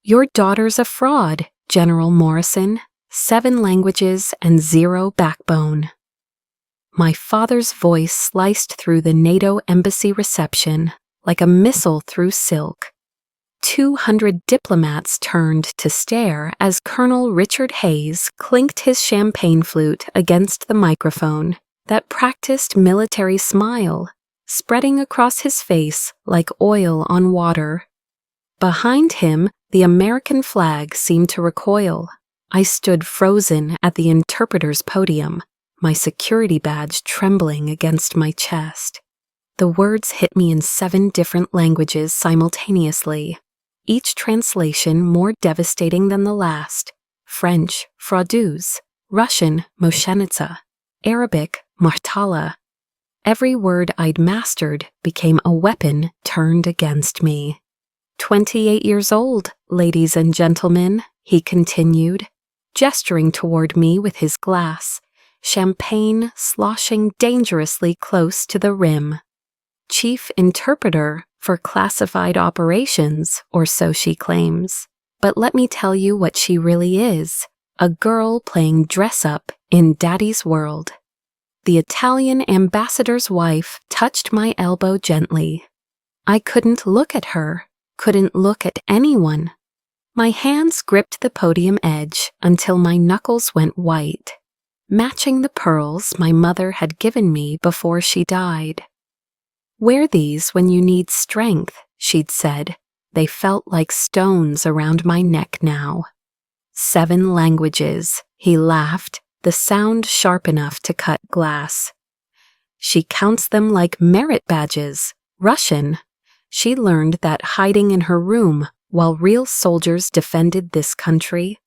Your daughter's a fraud, General Morrison. 7 languages and 0 backbone. My father's voice sliced through the NATO embassy reception like a missile through silk. 200 diplomats turned to stare as Colonel Richard Hayes clinked his champagne flute against the microphone, that practiced military smile, spreading across his face like oil on water. Behind him, the American flag seemed to recoil. I stood frozen at the interpreter's podium, my security badge trembling against my chest. The words hit me in 7 different languages simultaneously, each translation more devastating than the last. French, fraudeuse; Russian, moshenitsa; Arabic, martala. Every word I'd mastered became a weapon turned against me. 28 years old, ladies and gentlemen, he continued, gesturing toward me with his glass, champagne sloshing dangerously close to the rim. Chief interpreter for classified operations, or so she claims. But let me tell you what she really is, a girl playing dress-up in Daddy's world. The Italian ambassador's wife touched my elbow gently. I couldn't look at her, couldn't look at anyone. My hands gripped the podium edge until my knuckles went white, matching the pearls my mother had given me before she died. Wear these when you need strength, she'd said. They felt like stones around my neck now. 7 languages, he laughed, the sound sharp enough to cut glass. She counts them like merit badges. Russian. She learned that hiding in her room while real soldiers defended this country.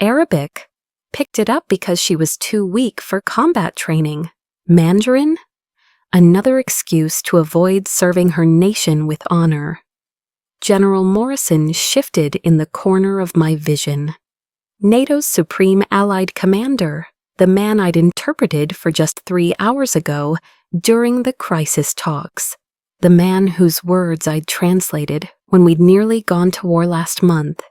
Arabic. Picked it up because she was too weak for combat training. Mandarin. Another excuse to avoid serving her nation with honor. General Morrison shifted in the corner of my vision. NATO's Supreme Allied Commander, the man I'd interpreted for just 3 hours ago during the crisis talks. The man whose words I'd translated when we'd nearly gone to war last month.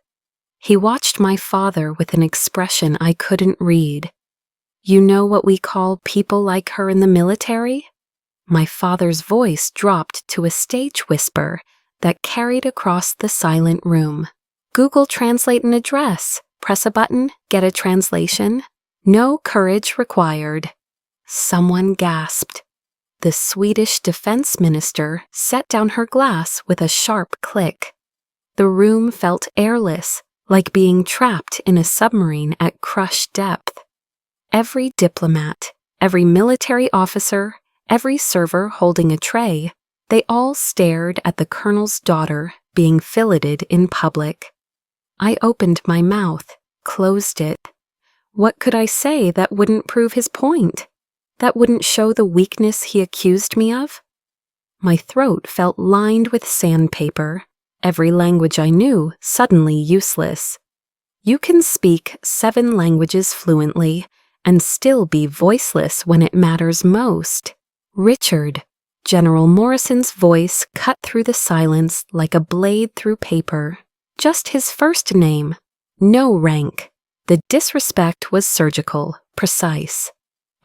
He watched my father with an expression I couldn't read. You know what we call people like her in the military? My father's voice dropped to a stage whisper that carried across the silent room. Google Translate an address, press a button, get a translation. No courage required. Someone gasped. The Swedish defense minister set down her glass with a sharp click. The room felt airless, like being trapped in a submarine at crush depth. Every diplomat, every military officer, every server holding a tray, they all stared at the colonel's daughter being filleted in public. I opened my mouth, closed it. What could I say that wouldn't prove his point? That wouldn't show the weakness he accused me of? My throat felt lined with sandpaper, every language I knew suddenly useless. You can speak 7 languages fluently and still be voiceless when it matters most. Richard. General Morrison's voice cut through the silence like a blade through paper. Just his first name. No rank. The disrespect was surgical, precise.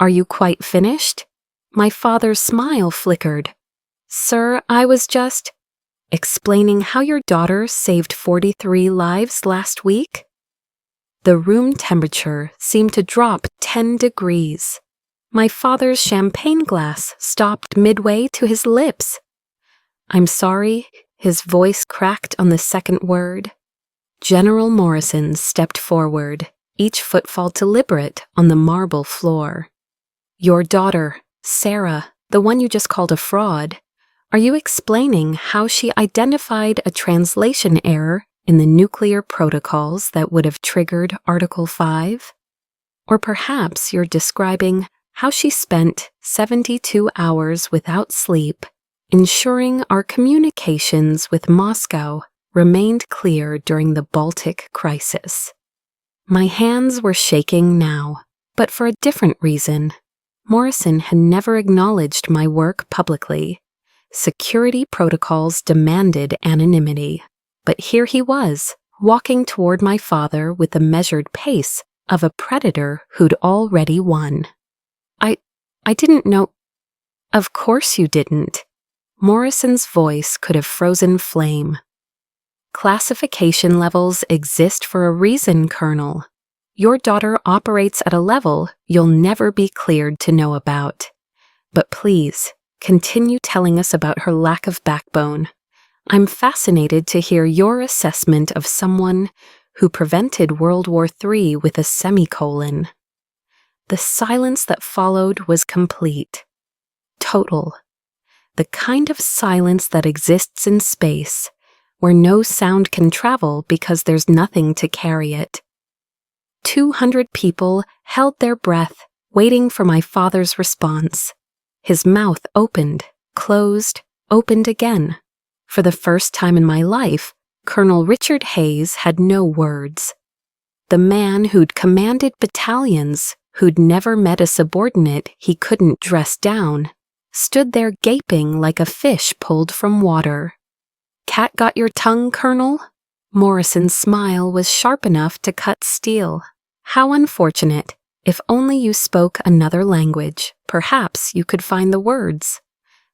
Are you quite finished? My father's smile flickered. Sir, I was just explaining how your daughter saved 43 lives last week. The room temperature seemed to drop 10 degrees. My father's champagne glass stopped midway to his lips. I'm sorry, his voice cracked on the second word. General Morrison stepped forward, each footfall deliberate on the marble floor. Your daughter, Sarah, the one you just called a fraud, are you explaining how she identified a translation error in the nuclear protocols that would have triggered Article 5? Or perhaps you're describing how she spent 72 hours without sleep, ensuring our communications with Moscow remained clear during the Baltic crisis. My hands were shaking now, but for a different reason. Morrison had never acknowledged my work publicly. Security protocols demanded anonymity, but here he was, walking toward my father with the measured pace of a predator who'd already won. I didn't know. Of course you didn't. Morrison's voice could have frozen flame. Classification levels exist for a reason, Colonel. Your daughter operates at a level you'll never be cleared to know about. But please, continue telling us about her lack of backbone. I'm fascinated to hear your assessment of someone who prevented World War III with a semicolon. The silence that followed was complete. Total. The kind of silence that exists in space, where no sound can travel because there's nothing to carry it. 200 people held their breath, waiting for my father's response. His mouth opened, closed, opened again. For the first time in my life, Colonel Richard Hayes had no words. The man who'd commanded battalions, who'd never met a subordinate he couldn't dress down, stood there gaping like a fish pulled from water. Cat got your tongue, Colonel? Morrison's smile was sharp enough to cut steel. How unfortunate. If only you spoke another language, perhaps you could find the words.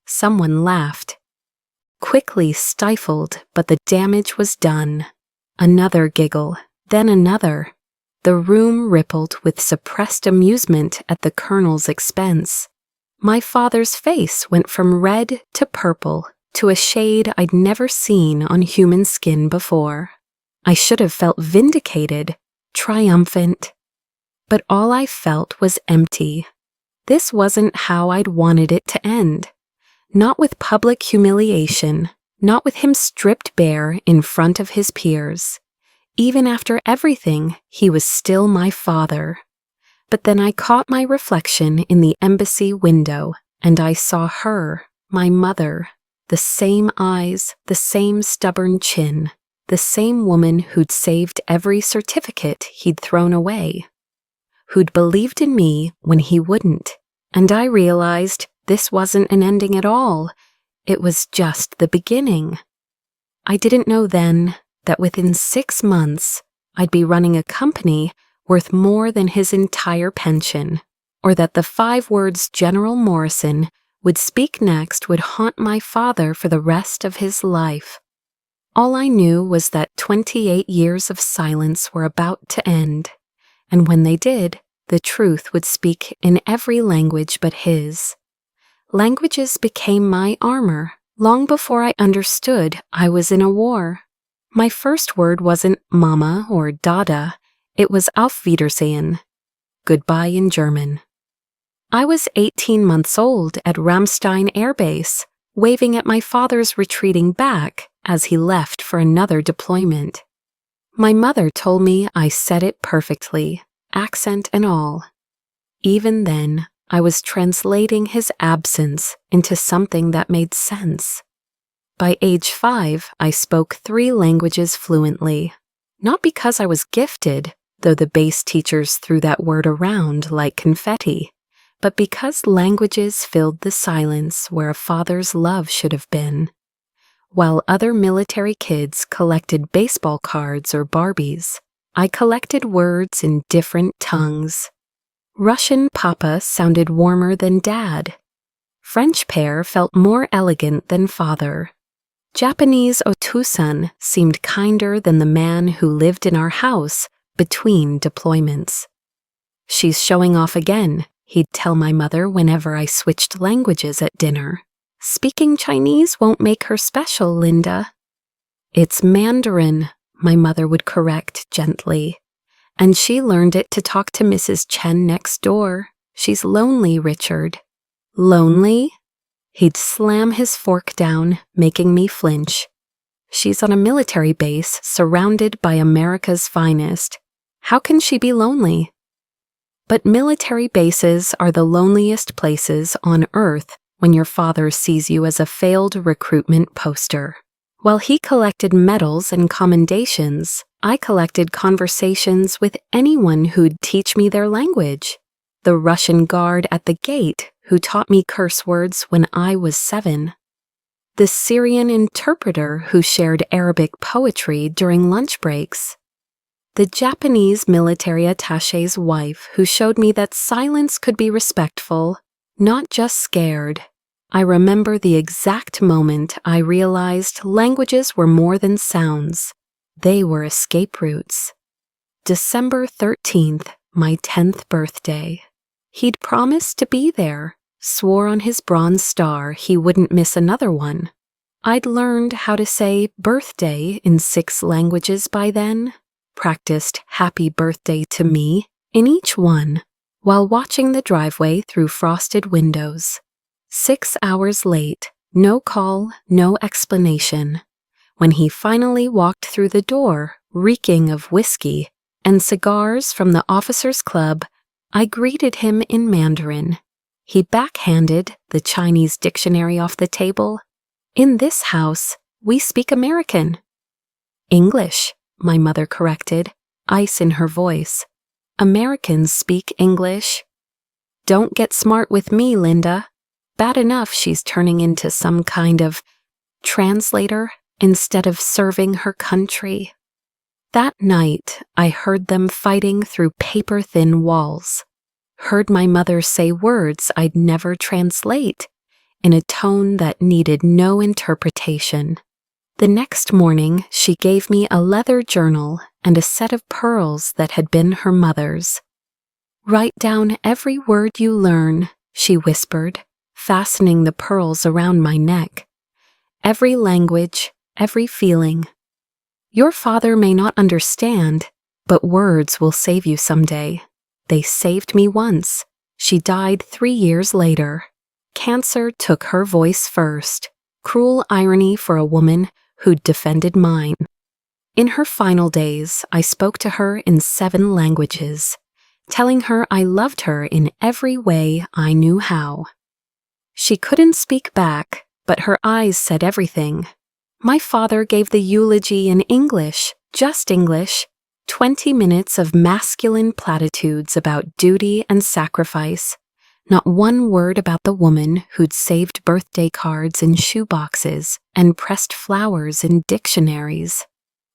Someone laughed. Quickly stifled, but the damage was done. Another giggle, then another. The room rippled with suppressed amusement at the Colonel's expense. My father's face went from red to purple to a shade I'd never seen on human skin before. I should have felt vindicated, triumphant. But all I felt was empty. This wasn't how I'd wanted it to end. Not with public humiliation, not with him stripped bare in front of his peers. Even after everything, he was still my father. But then I caught my reflection in the embassy window, and I saw her, my mother, the same eyes, the same stubborn chin, the same woman who'd saved every certificate he'd thrown away, who'd believed in me when he wouldn't. And I realized this wasn't an ending at all. It was just the beginning. I didn't know then that within 6 months, I'd be running a company worth more than his entire pension, or that the 5 words General Morrison would speak next would haunt my father for the rest of his life. All I knew was that 28 years of silence were about to end, and when they did, the truth would speak in every language but his. Languages became my armor long before I understood I was in a war. My first word wasn't Mama or Dada, it was Auf Wiedersehen, goodbye in German. I was 18 months old at Ramstein Air Base, waving at my father's retreating back as he left for another deployment. My mother told me I said it perfectly, accent and all. Even then, I was translating his absence into something that made sense. By age 5, I spoke 3 languages fluently, not because I was gifted, though the base teachers threw that word around like confetti, but because languages filled the silence where a father's love should have been. While other military kids collected baseball cards or Barbies, I collected words in different tongues. Russian Papa sounded warmer than Dad. French Père felt more elegant than Father. Japanese Otusan seemed kinder than the man who lived in our house between deployments. She's showing off again, he'd tell my mother whenever I switched languages at dinner. Speaking Chinese won't make her special, Linda. It's Mandarin, my mother would correct gently. And she learned it to talk to Mrs. Chen next door. She's lonely, Richard. Lonely? He'd slam his fork down, making me flinch. She's on a military base surrounded by America's finest. How can she be lonely? But military bases are the loneliest places on Earth when your father sees you as a failed recruitment poster. While he collected medals and commendations, I collected conversations with anyone who'd teach me their language. The Russian guard at the gate who taught me curse words when I was 7. the Syrian interpreter who shared Arabic poetry during lunch breaks, the Japanese military attaché's wife who showed me that silence could be respectful, not just scared. I remember the exact moment I realized languages were more than sounds. They were escape routes. December 13th, my 10th birthday. He'd promised to be there, swore on his bronze star he wouldn't miss another one. I'd learned how to say birthday in 6 languages by then, practiced happy birthday to me in each one, while watching the driveway through frosted windows. 6 hours late, no call, no explanation. When he finally walked through the door, reeking of whiskey and cigars from the officers' club, I greeted him in Mandarin. He backhanded the Chinese dictionary off the table. In this house, we speak American. English, my mother corrected, ice in her voice. Americans speak English. Don't get smart with me, Linda. Bad enough she's turning into some kind of translator instead of serving her country. That night, I heard them fighting through paper-thin walls. Heard my mother say words I'd never translate, in a tone that needed no interpretation. The next morning, she gave me a leather journal and a set of pearls that had been her mother's. Write down every word you learn, she whispered, fastening the pearls around my neck. Every language, every feeling. Your father may not understand, but words will save you someday. They saved me once. She died 3 years later. Cancer took her voice first. Cruel irony for a woman who'd defended mine. In her final days, I spoke to her in 7 languages, telling her I loved her in every way I knew how. She couldn't speak back, but her eyes said everything. My father gave the eulogy in English, just English, 20 minutes of masculine platitudes about duty and sacrifice, not one word about the woman who'd saved birthday cards in shoeboxes and pressed flowers in dictionaries.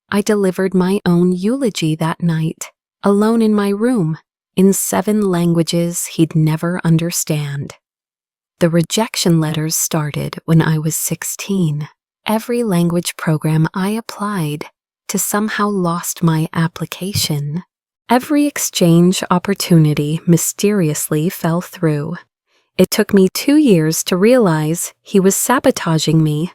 I delivered my own eulogy that night, alone in my room, in 7 languages he'd never understand. The rejection letters started when I was 16. Every language program I applied to somehow lost my application. Every exchange opportunity mysteriously fell through. It took me 2 years to realize he was sabotaging me,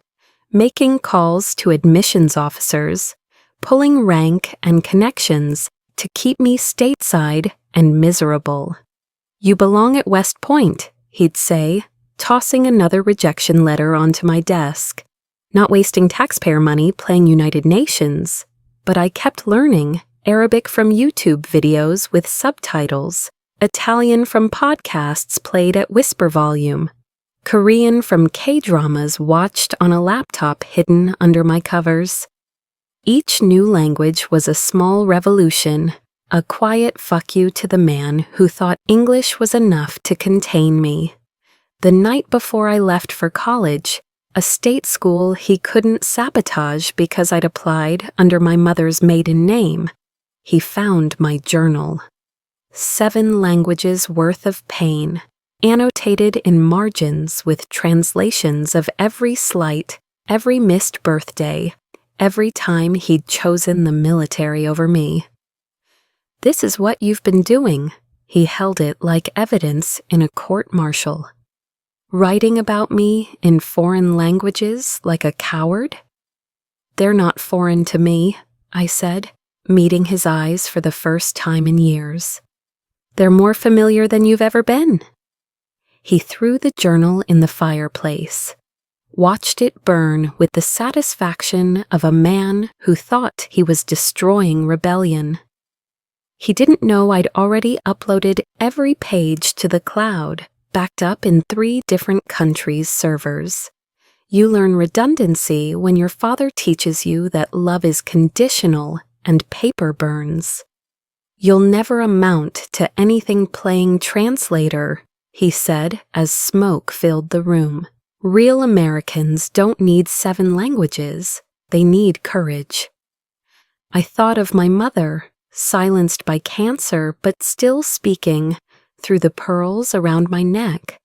making calls to admissions officers, pulling rank and connections to keep me stateside and miserable. You belong at West Point, he'd say, tossing another rejection letter onto my desk. Not wasting taxpayer money playing United Nations, but I kept learning Arabic from YouTube videos with subtitles, Italian from podcasts played at whisper volume, Korean from K-dramas watched on a laptop hidden under my covers. Each new language was a small revolution, a quiet fuck you to the man who thought English was enough to contain me. The night before I left for college, a state school he couldn't sabotage because I'd applied under my mother's maiden name, he found my journal. 7 languages worth of pain, annotated in margins with translations of every slight, every missed birthday, every time he'd chosen the military over me. This is what you've been doing. He held it like evidence in a court-martial. Writing about me in foreign languages like a coward? They're not foreign to me, I said, meeting his eyes for the first time in years. They're more familiar than you've ever been. He threw the journal in the fireplace, watched it burn with the satisfaction of a man who thought he was destroying rebellion. He didn't know I'd already uploaded every page to the cloud, backed up in 3 different countries' servers. You learn redundancy when your father teaches you that love is conditional and paper burns. You'll never amount to anything playing translator, he said as smoke filled the room. Real Americans don't need 7 languages. They need courage. I thought of my mother, silenced by cancer but still speaking through the pearls around my neck.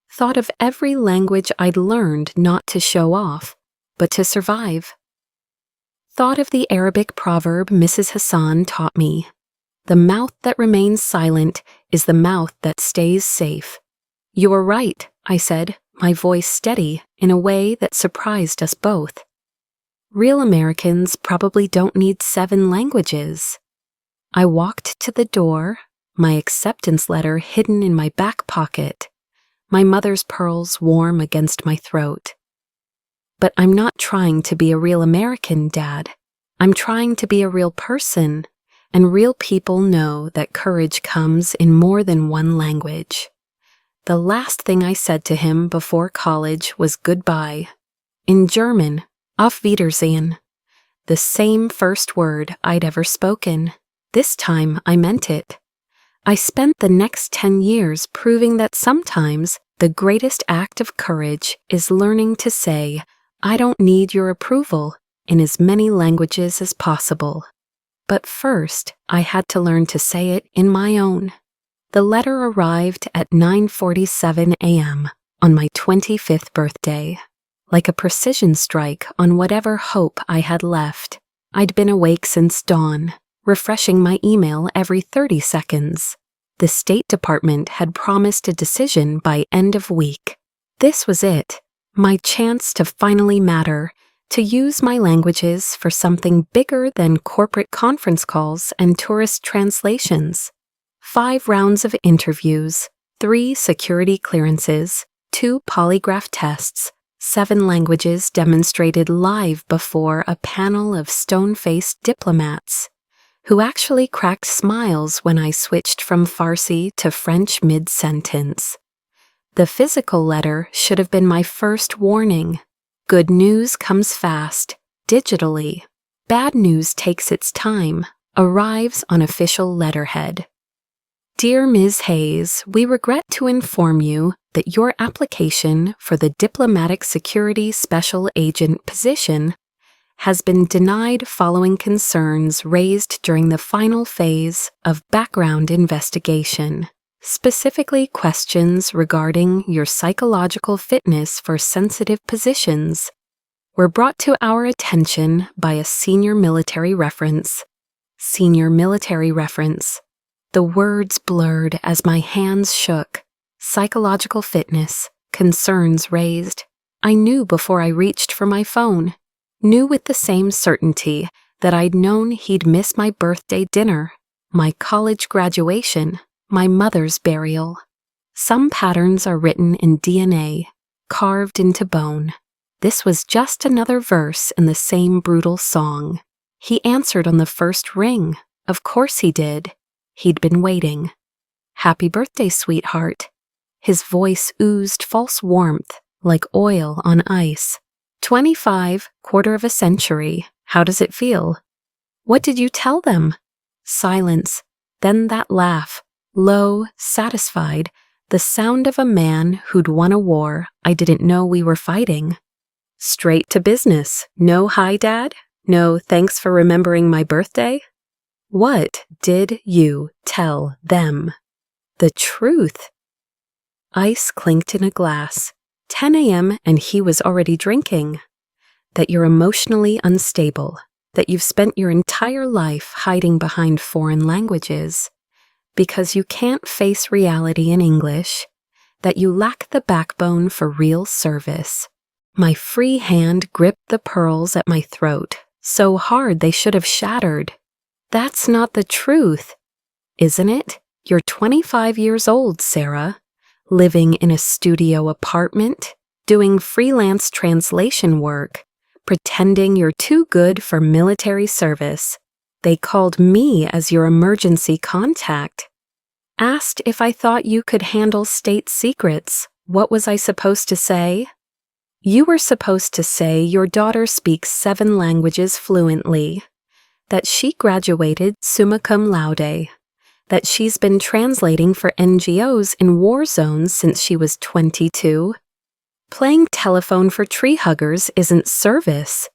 Thought of every language I'd learned not to show off, but to survive. Thought of the Arabic proverb Mrs. Hassan taught me. The mouth that remains silent is the mouth that stays safe. You are right, I said, my voice steady in a way that surprised us both. Real Americans probably don't need 7 languages. I walked to the door, my acceptance letter hidden in my back pocket, my mother's pearls warm against my throat. But I'm not trying to be a real American, Dad. I'm trying to be a real person, and real people know that courage comes in more than one language. The last thing I said to him before college was goodbye. In German, auf Wiedersehen. The same first word I'd ever spoken. This time I meant it. I spent the next 10 years proving that sometimes the greatest act of courage is learning to say, I don't need your approval, in as many languages as possible. But first, I had to learn to say it in my own. The letter arrived at 9:47 a.m. on my 25th birthday. Like a precision strike on whatever hope I had left. I'd been awake since dawn, refreshing my email every 30 seconds. The State Department had promised a decision by end of week. This was it, my chance to finally matter, to use my languages for something bigger than corporate conference calls and tourist translations. 5 rounds of interviews, 3 security clearances, 2 polygraph tests, 7 languages demonstrated live before a panel of stone-faced diplomats, who actually cracked smiles when I switched from Farsi to French mid-sentence. The physical letter should have been my first warning. Good news comes fast, digitally. Bad news takes its time, arrives on official letterhead. Dear Ms. Hayes, we regret to inform you that your application for the Diplomatic Security Special Agent position has been denied following concerns raised during the final phase of background investigation, specifically questions regarding your psychological fitness for sensitive positions, were brought to our attention by a senior military reference. Senior military reference. The words blurred as my hands shook. Psychological fitness, concerns raised. I knew before I reached for my phone. Knew with the same certainty that I'd known he'd miss my birthday dinner, my college graduation, my mother's burial. Some patterns are written in DNA, carved into bone. This was just another verse in the same brutal song. He answered on the first ring. Of course he did. He'd been waiting. Happy birthday, sweetheart. His voice oozed false warmth, like oil on ice. 25, quarter of a century. How does it feel? What did you tell them? Silence. Then that laugh. Low, satisfied. The sound of a man who'd won a war I didn't know we were fighting. Straight to business. No hi, Dad? No thanks for remembering my birthday? What did you tell them? The truth. Ice clinked in a glass. 10 a.m. and he was already drinking. That you're emotionally unstable. That you've spent your entire life hiding behind foreign languages. Because you can't face reality in English. That you lack the backbone for real service. My free hand gripped the pearls at my throat, so hard they should have shattered. That's not the truth, isn't it? You're 25 years old, Sarah, living in a studio apartment, doing freelance translation work, pretending you're too good for military service. They called me as your emergency contact. Asked if I thought you could handle state secrets. What was I supposed to say? You were supposed to say your daughter speaks 7 languages fluently. That she graduated summa cum laude, that she's been translating for NGOs in war zones since she was 22. Playing telephone for tree huggers isn't service.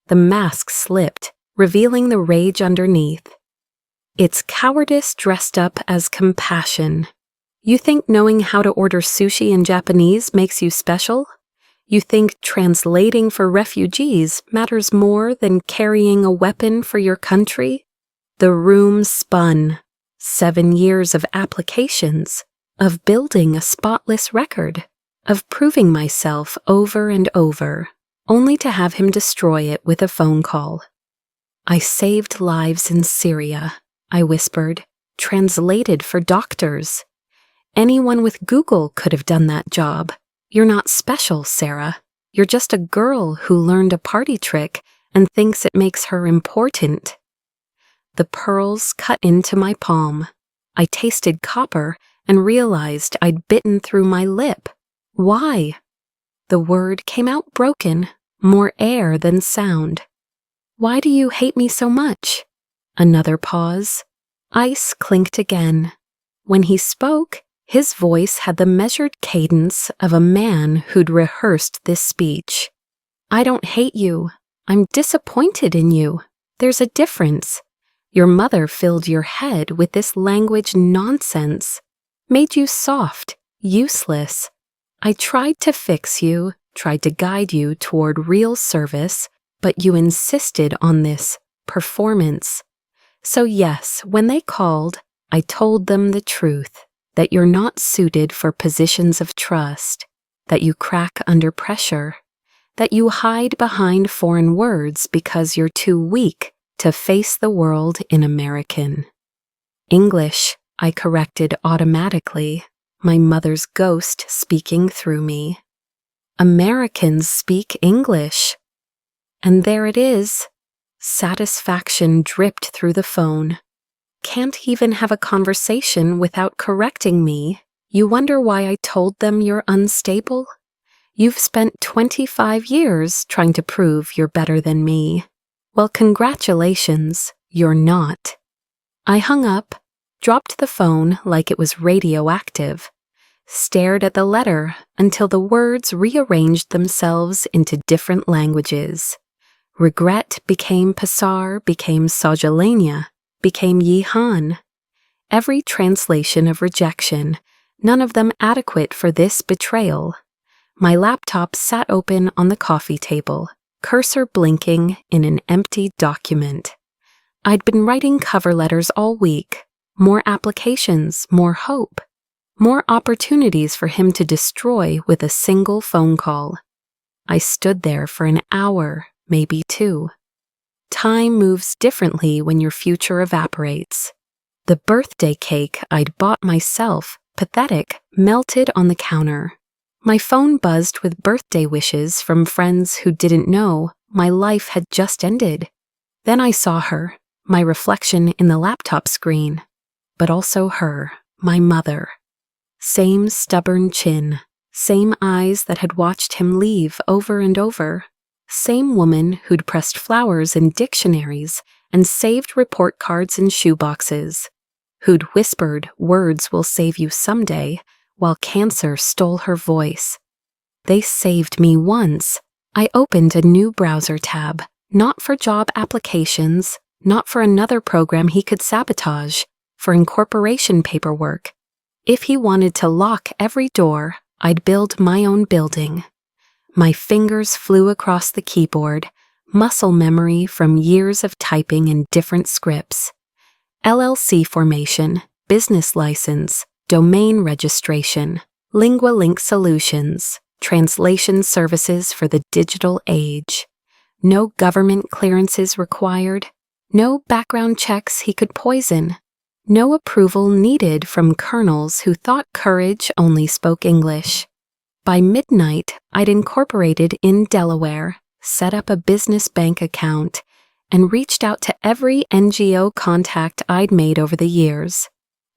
The mask slipped, revealing the rage underneath. It's cowardice dressed up as compassion. You think knowing how to order sushi in Japanese makes you special? You think translating for refugees matters more than carrying a weapon for your country? The room spun. 7 years of applications, of building a spotless record, of proving myself over and over, only to have him destroy it with a phone call. I saved lives in Syria, I whispered, translated for doctors. Anyone with Google could have done that job. You're not special, Sarah. You're just a girl who learned a party trick and thinks it makes her important. The pearls cut into my palm. I tasted copper and realized I'd bitten through my lip. Why? The word came out broken, more air than sound. Why do you hate me so much? Another pause. Ice clinked again. When he spoke, his voice had the measured cadence of a man who'd rehearsed this speech. I don't hate you. I'm disappointed in you. There's a difference. Your mother filled your head with this language nonsense, made you soft, useless. I tried to fix you, tried to guide you toward real service, but you insisted on this performance. So yes, when they called, I told them the truth, that you're not suited for positions of trust, that you crack under pressure, that you hide behind foreign words because you're too weak to face the world in American. English, I corrected automatically, my mother's ghost speaking through me. Americans speak English. And there it is. Satisfaction dripped through the phone. Can't even have a conversation without correcting me. You wonder why I told them you're unstable? You've spent 25 years trying to prove you're better than me. Well, congratulations, you're not. I hung up, dropped the phone like it was radioactive, stared at the letter until the words rearranged themselves into different languages. Regret became Pasar, became Sajalania, became Yihan. Every translation of rejection, none of them adequate for this betrayal. My laptop sat open on the coffee table, cursor blinking in an empty document. I'd been writing cover letters all week, more applications, more hope, more opportunities for him to destroy with a single phone call. I stood there for an hour, maybe 2. Time moves differently when your future evaporates. The birthday cake I'd bought myself, pathetic, melted on the counter. My phone buzzed with birthday wishes from friends who didn't know my life had just ended. Then I saw her, my reflection in the laptop screen, but also her, my mother. Same stubborn chin, same eyes that had watched him leave over and over. Same woman who'd pressed flowers in dictionaries and saved report cards in shoeboxes, who'd whispered words will save you someday while cancer stole her voice. They saved me once. I opened a new browser tab, not for job applications, not for another program he could sabotage, for incorporation paperwork. If he wanted to lock every door, I'd build my own building. My fingers flew across the keyboard, muscle memory from years of typing in different scripts. LLC formation, business license, domain registration, LinguaLink Solutions, translation services for the digital age. No government clearances required, no background checks he could poison, no approval needed from colonels who thought courage only spoke English. By midnight, I'd incorporated in Delaware, set up a business bank account, and reached out to every NGO contact I'd made over the years.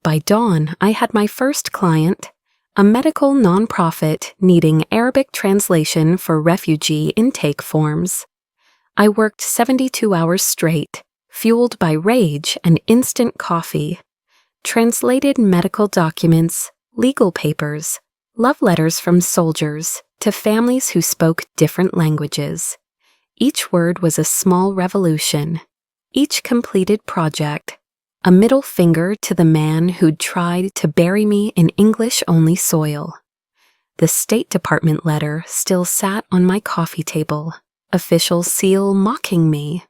By dawn, I had my first client, a medical nonprofit needing Arabic translation for refugee intake forms. I worked 72 hours straight, fueled by rage and instant coffee, translated medical documents, legal papers, Love letters from soldiers to families who spoke different languages. Each word was a small revolution. Each completed project, a middle finger to the man who'd tried to bury me in English-only soil. The State Department letter still sat on my coffee table, official seal mocking me.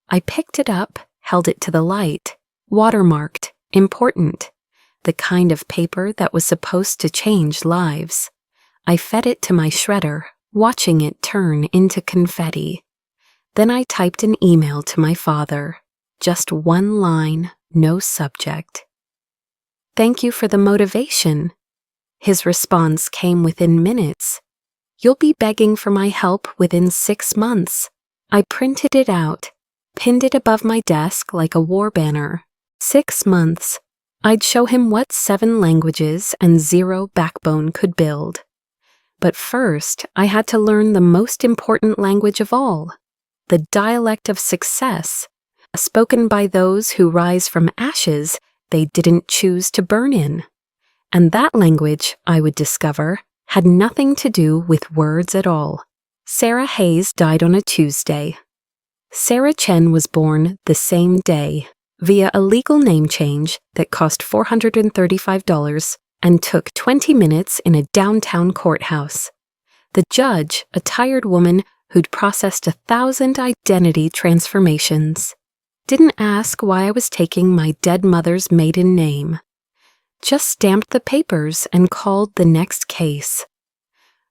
I picked it up, held it to the light, watermarked, important, the kind of paper that was supposed to change lives. I fed it to my shredder, watching it turn into confetti. Then I typed an email to my father. Just one line, no subject. "Thank you for the motivation." His response came within minutes. "You'll be begging for my help within 6 months." I printed it out, pinned it above my desk like a war banner. 6 months. I'd show him what 7 languages and 0 backbone could build. But first, I had to learn the most important language of all, the dialect of success, spoken by those who rise from ashes they didn't choose to burn in. And that language, I would discover, had nothing to do with words at all. Sarah Hayes died on a Tuesday. Sarah Chen was born the same day, via a legal name change that cost $435 and took 20 minutes in a downtown courthouse. The judge, a tired woman who'd processed 1,000 identity transformations, didn't ask why I was taking my dead mother's maiden name. Just stamped the papers and called the next case.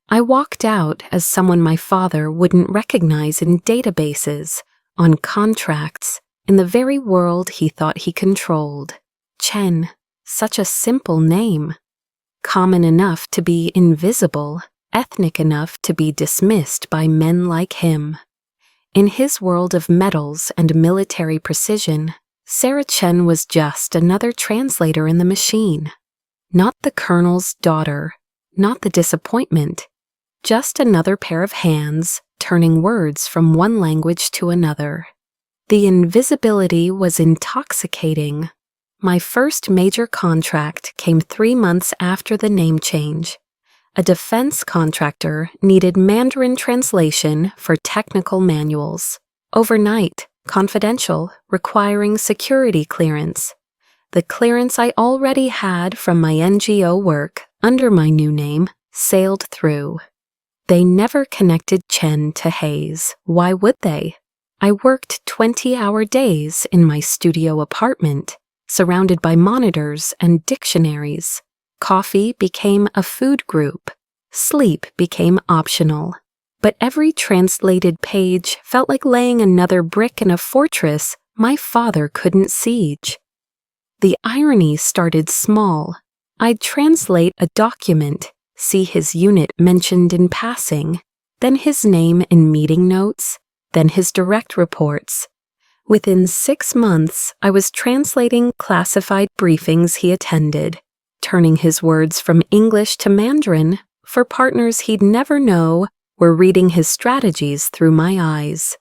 I walked out as someone my father wouldn't recognize in databases, on contracts, in the very world he thought he controlled. Chen, such a simple name. Common enough to be invisible, ethnic enough to be dismissed by men like him. In his world of metals and military precision, Sarah Chen was just another translator in the machine. Not the colonel's daughter, not the disappointment, just another pair of hands turning words from one language to another. The invisibility was intoxicating. My first major contract came 3 months after the name change. A defense contractor needed Mandarin translation for technical manuals. Overnight, confidential, requiring security clearance. The clearance I already had from my NGO work under my new name sailed through. They never connected Chen to Hayes. Why would they? I worked 20-hour days in my studio apartment, surrounded by monitors and dictionaries. Coffee became a food group. Sleep became optional. But every translated page felt like laying another brick in a fortress my father couldn't siege. The irony started small. I'd translate a document, see his unit mentioned in passing, then his name in meeting notes, then his direct reports. Within 6 months, I was translating classified briefings he attended, turning his words from English to Mandarin for partners he'd never know were reading his strategies through my eyes.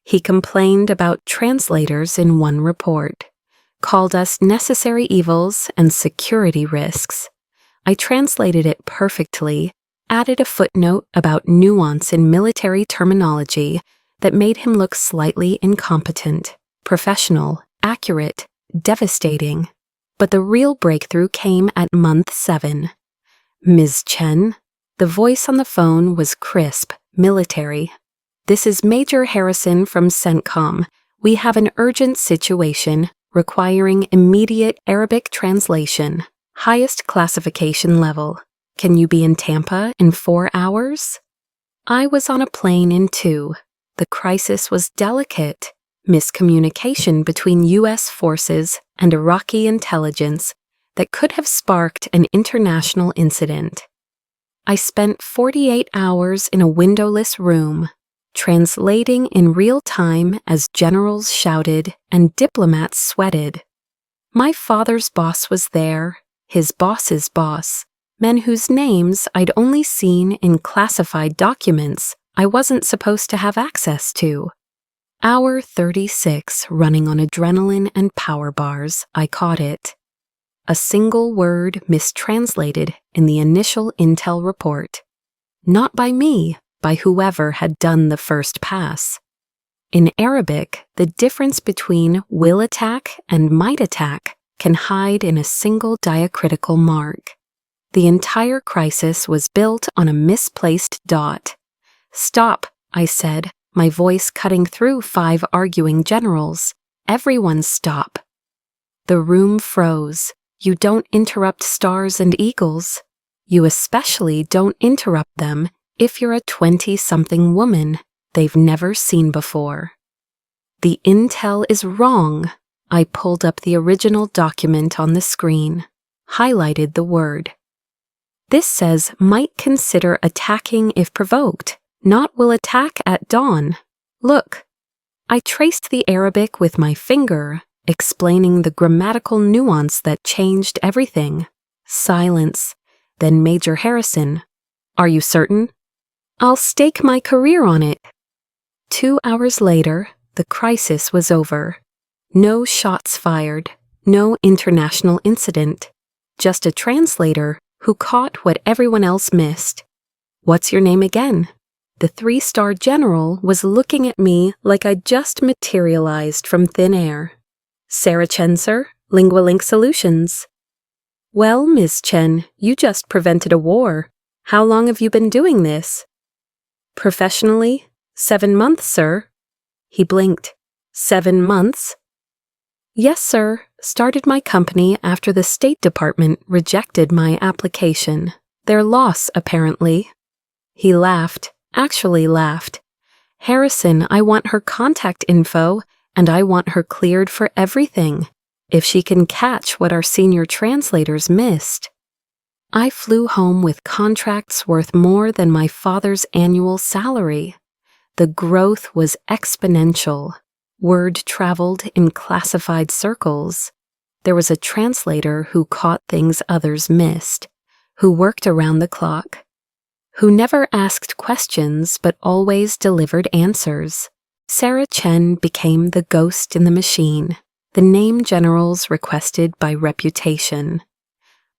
He complained about translators in one report, called us necessary evils and security risks. I translated it perfectly, added a footnote about nuance in military terminology that made him look slightly incompetent, professional, accurate, devastating. But the real breakthrough came at month 7. "Ms. Chen," the voice on the phone was crisp, military. "This is Major Harrison from CENTCOM. We have an urgent situation requiring immediate Arabic translation, highest classification level. Can you be in Tampa in 4 hours?" I was on a plane in 2. The crisis was delicate. Miscommunication between U.S. forces and Iraqi intelligence that could have sparked an international incident. I spent 48 hours in a windowless room, translating in real time as generals shouted and diplomats sweated. My father's boss was there, his boss's boss, men whose names I'd only seen in classified documents I wasn't supposed to have access to. Hour 36 running on adrenaline and power bars, I caught it. a single word mistranslated in the initial intel report. Not by me, by whoever had done the first pass. In Arabic, the difference between will attack and might attack can hide in a single diacritical mark. The entire crisis was built on a misplaced dot. "Stop," I said, my voice cutting through 5 arguing generals. "Everyone stop." The room froze. You don't interrupt stars and eagles. You especially don't interrupt them if you're a 20-something woman they've never seen before. "The intel is wrong." I pulled up the original document on the screen, highlighted the word. "This says might consider attacking if provoked, not will attack at dawn. Look." I traced the Arabic with my finger, explaining the grammatical nuance that changed everything. Silence. Then Major Harrison. "Are you certain?" "I'll stake my career on it." 2 hours later, the crisis was over. No shots fired, no international incident, just a translator who caught what everyone else missed. "What's your name again?" The 3-star general was looking at me like I'd just materialized from thin air. "Sarah Chen, sir, LinguaLink Solutions." "Well, Ms. Chen, you just prevented a war. How long have you been doing this?" "Professionally, 7 months, sir." He blinked. 7 months? "Yes, sir. Started my company after the State Department rejected my application. Their loss, apparently." He laughed, actually laughed. "Harrison, I want her contact info, and I want her cleared for everything, if she can catch what our senior translators missed." I flew home with contracts worth more than my father's annual salary. The growth was exponential. Word traveled in classified circles. There was a translator who caught things others missed, who worked around the clock, who never asked questions but always delivered answers. Sarah Chen became the ghost in the machine, the name generals requested by reputation.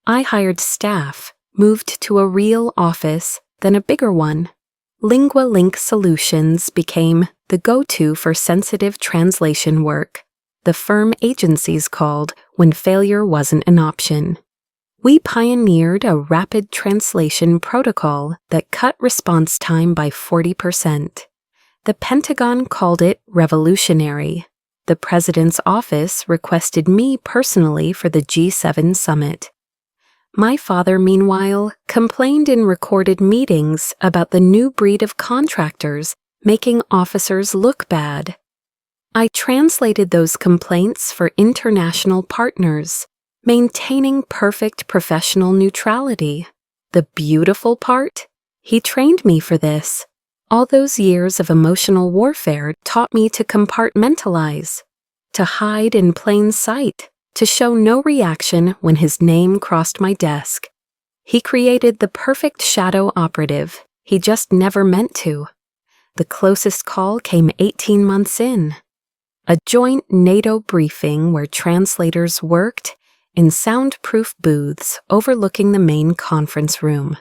I hired staff, moved to a real office, then a bigger one. LinguaLink Solutions became the go-to for sensitive translation work, the firm agencies called when failure wasn't an option. We pioneered a rapid translation protocol that cut response time by 40%. The Pentagon called it revolutionary. The President's office requested me personally for the G7 summit. My father, meanwhile, complained in recorded meetings about the new breed of contractors making officers look bad. I translated those complaints for international partners, maintaining perfect professional neutrality. The beautiful part? He trained me for this. All those years of emotional warfare taught me to compartmentalize, to hide in plain sight, to show no reaction when his name crossed my desk. He created the perfect shadow operative. He just never meant to. The closest call came 18 months in. A joint NATO briefing where translators worked in soundproof booths overlooking the main conference room.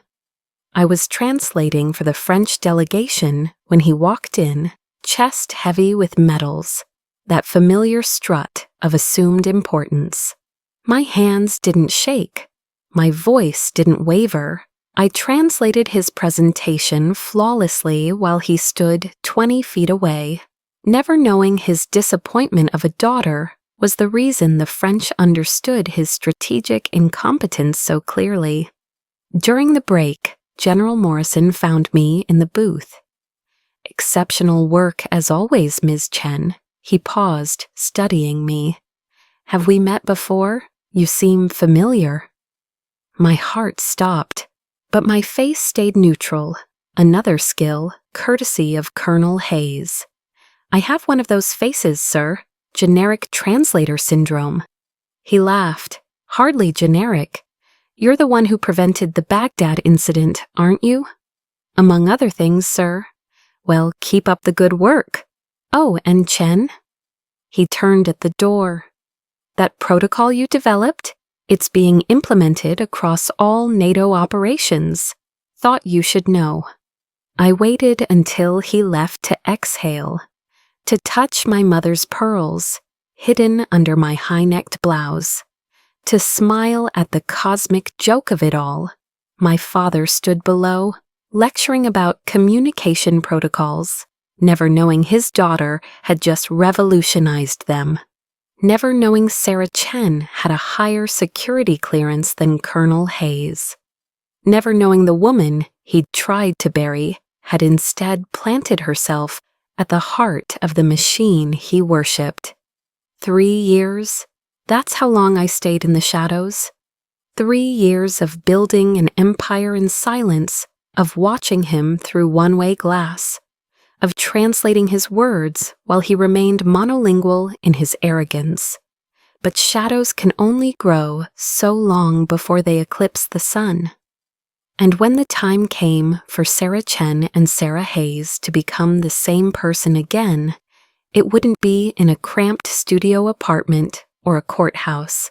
I was translating for the French delegation when he walked in, chest heavy with medals, that familiar strut of assumed importance. My hands didn't shake. My voice didn't waver. I translated his presentation flawlessly while he stood 20 feet away, never knowing his disappointment of a daughter was the reason the French understood his strategic incompetence so clearly. During the break, General Morrison found me in the booth. "Exceptional work as always, Ms. Chen." He paused, studying me. "Have we met before? You seem familiar." My heart stopped, but my face stayed neutral, another skill, courtesy of Colonel Hayes. "I have one of those faces, sir. Generic translator syndrome." He laughed. "Hardly generic. You're the one who prevented the Baghdad incident, aren't you?" "Among other things, sir." "Well, keep up the good work." "Oh, and Chen?" He turned at the door. "That protocol you developed? It's being implemented across all NATO operations. Thought you should know. I waited until he left to exhale, to touch my mother's pearls, hidden under my high-necked blouse, to smile at the cosmic joke of it all. My father stood below, lecturing about communication protocols, never knowing his daughter had just revolutionized them, never knowing Sarah Chen had a higher security clearance than Colonel Hayes, never knowing the woman he'd tried to bury had instead planted herself at the heart of the machine he worshipped. 3 years, that's how long I stayed in the shadows. 3 years of building an empire in silence, of watching him through one-way glass, of translating his words while he remained monolingual in his arrogance. But shadows can only grow so long before they eclipse the sun. And when the time came for Sarah Chen and Sarah Hayes to become the same person again, it wouldn't be in a cramped studio apartment or a courthouse.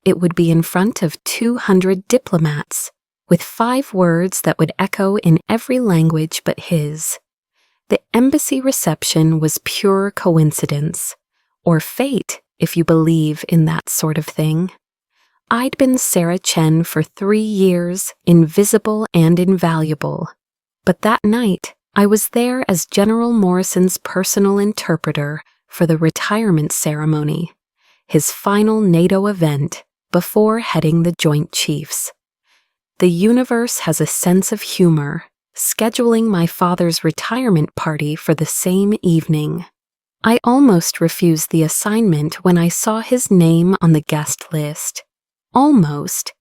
It would be in front of 200 diplomats, with 5 words that would echo in every language but his. The embassy reception was pure coincidence, or fate, if you believe in that sort of thing. I'd been Sarah Chen for 3 years, invisible and invaluable. But that night, I was there as General Morrison's personal interpreter for the retirement ceremony, his final NATO event before heading the Joint Chiefs. The universe has a sense of humor, scheduling my father's retirement party for the same evening. I almost refused the assignment when I saw his name on the guest list. Almost.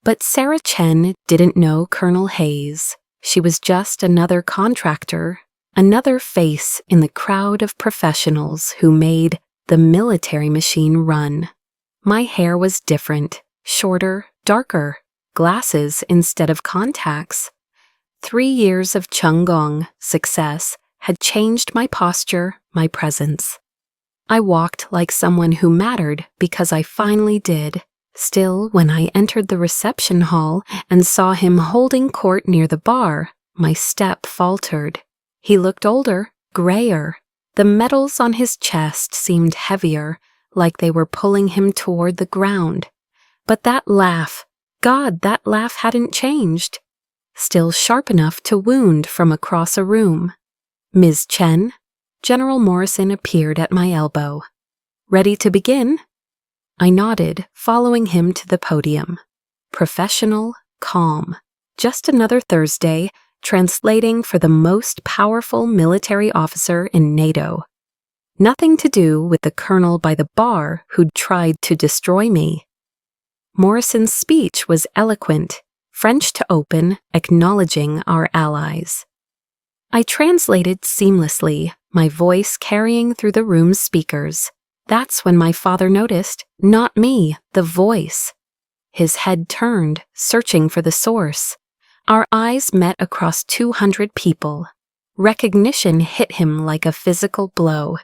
But Sarah Chen didn't know Colonel Hayes. She was just another contractor, another face in the crowd of professionals who made the military machine run. My hair was different, shorter, darker, glasses instead of contacts. 3 years of Chunggong success had changed my posture, my presence. I walked like someone who mattered because I finally did. Still, when I entered the reception hall and saw him holding court near the bar, my step faltered. He looked older, grayer. The medals on his chest seemed heavier, like they were pulling him toward the ground. But that laugh, God, that laugh hadn't changed. Still sharp enough to wound from across a room. Ms. Chen, General Morrison appeared at my elbow. Ready to begin? I nodded, following him to the podium. Professional, calm. Just another Thursday, translating for the most powerful military officer in NATO. Nothing to do with the colonel by the bar who'd tried to destroy me. Morrison's speech was eloquent, French to open, acknowledging our allies. I translated seamlessly, my voice carrying through the room's speakers. That's when my father noticed, not me, the voice. His head turned, searching for the source. Our eyes met across 200 people. Recognition hit him like a physical blow.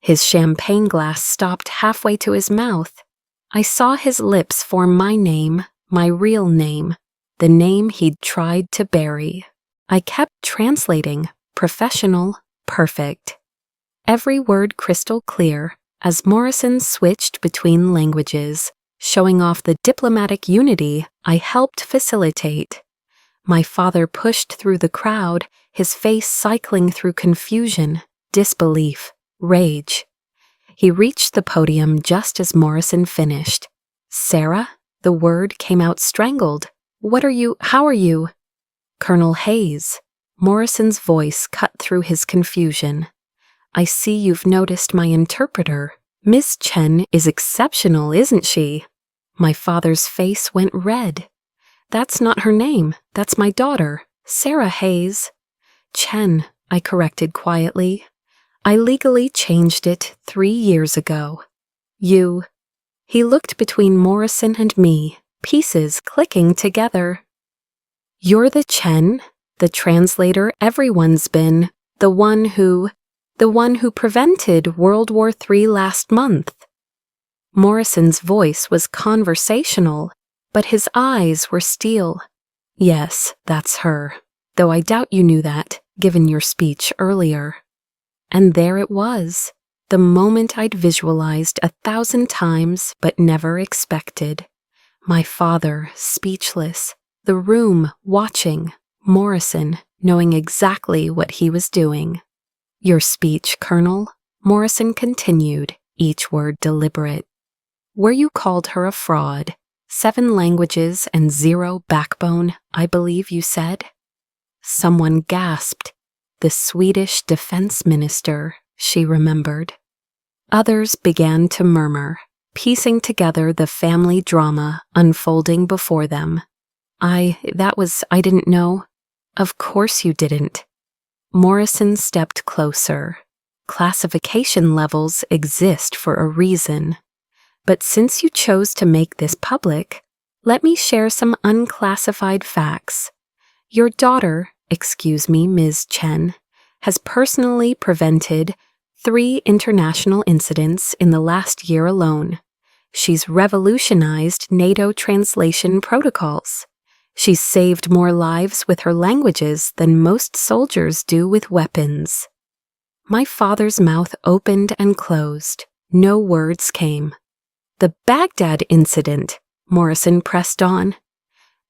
His champagne glass stopped halfway to his mouth. I saw his lips form my name, my real name, the name he'd tried to bury. I kept translating, professional, perfect. Every word crystal clear, as Morrison switched between languages, showing off the diplomatic unity I helped facilitate. My father pushed through the crowd, his face cycling through confusion, disbelief, rage. He reached the podium just as Morrison finished. Sarah? The word came out strangled. How are you? Colonel Hayes. Morrison's voice cut through his confusion. I see you've noticed my interpreter. Miss Chen is exceptional, isn't she? My father's face went red. That's not her name. That's my daughter, Sarah Hayes. Chen, I corrected quietly. I legally changed it 3 years ago. You. He looked between Morrison and me, pieces clicking together. You're the Chen, the translator everyone's been, the one who prevented World War III last month. Morrison's voice was conversational, but his eyes were steel. Yes, that's her, though I doubt you knew that, given your speech earlier. And there it was, the moment I'd visualized 1,000 times but never expected. My father, speechless, the room watching, Morrison knowing exactly what he was doing. Your speech, Colonel, Morrison continued, each word deliberate. Where you called her a fraud, 7 languages and 0 backbone, I believe you said? Someone gasped. The Swedish defense minister, she remembered. Others began to murmur, piecing together the family drama unfolding before them. I didn't know. Of course you didn't. Morrison stepped closer. Classification levels exist for a reason. But since you chose to make this public, let me share some unclassified facts. Your daughter, Ms. Chen, has personally prevented 3 international incidents in the last year alone. She's revolutionized NATO translation protocols. She's saved more lives with her languages than most soldiers do with weapons. My father's mouth opened and closed. No words came. The Baghdad incident, Morrison pressed on.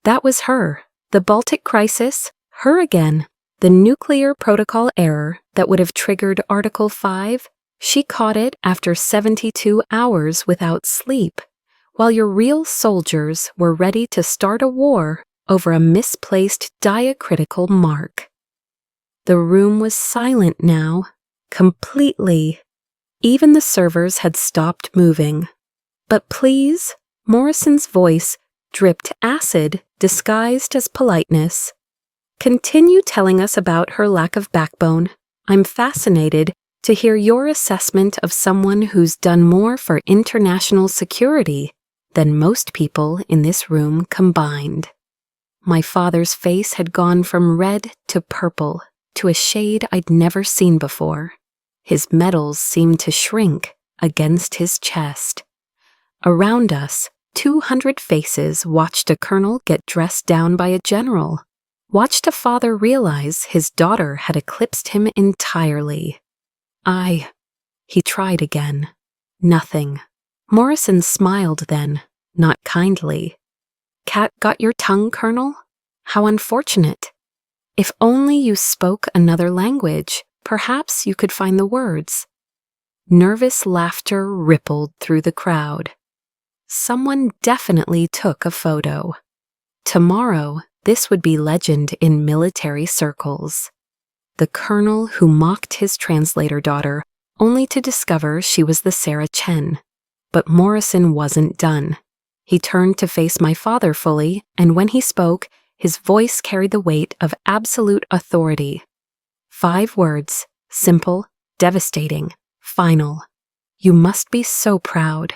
That was her. The Baltic crisis, her again. The nuclear protocol error that would have triggered Article 5, she caught it after 72 hours without sleep, while your real soldiers were ready to start a war over a misplaced diacritical mark. The room was silent now, completely. Even the servers had stopped moving. But please, Morrison's voice dripped acid disguised as politeness. Continue telling us about her lack of backbone. I'm fascinated to hear your assessment of someone who's done more for international security than most people in this room combined. My father's face had gone from red to purple to a shade I'd never seen before. His metals seemed to shrink against his chest. Around us, 200 faces watched a colonel get dressed down by a general, watched a father realize his daughter had eclipsed him entirely. He tried again. Nothing. Morrison smiled then, not kindly. Cat got your tongue, Colonel? How unfortunate. If only you spoke another language, perhaps you could find the words. Nervous laughter rippled through the crowd. Someone definitely took a photo. Tomorrow, this would be legend in military circles. The colonel who mocked his translator daughter only to discover she was the Sarah Chen. But Morrison wasn't done. He turned to face my father fully, and when he spoke, his voice carried the weight of absolute authority. 5 words, simple, devastating, final. You must be so proud.